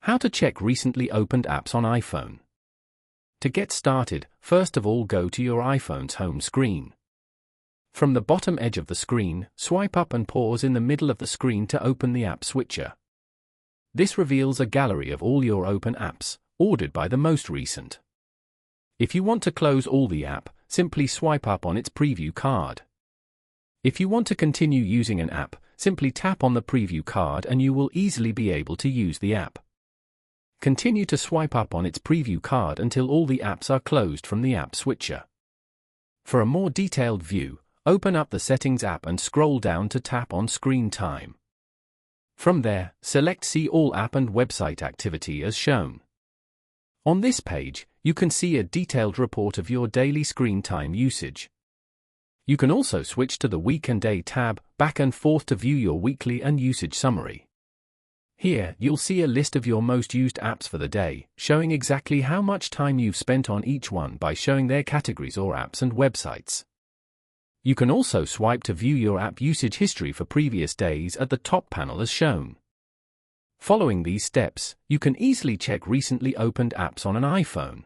How to check recently opened apps on iPhone. To get started, first of all go to your iPhone's home screen. From the bottom edge of the screen, swipe up and pause in the middle of the screen to open the app switcher. This reveals a gallery of all your open apps, ordered by the most recent. If you want to close all the app, simply swipe up on its preview card. If you want to continue using an app, simply tap on the preview card and you will easily be able to use the app. Continue to swipe up on its preview card until all the apps are closed from the app switcher. For a more detailed view, open up the Settings app and scroll down to tap on Screen Time. From there, select See All App and Website Activity as shown. On this page, you can see a detailed report of your daily screen time usage. You can also switch to the Week and Day tab, back and forth to view your weekly and usage summary. Here, you'll see a list of your most used apps for the day, showing exactly how much time you've spent on each one by showing their categories or apps and websites. You can also swipe to view your app usage history for previous days at the top panel as shown. Following these steps, you can easily check recently opened apps on an iPhone.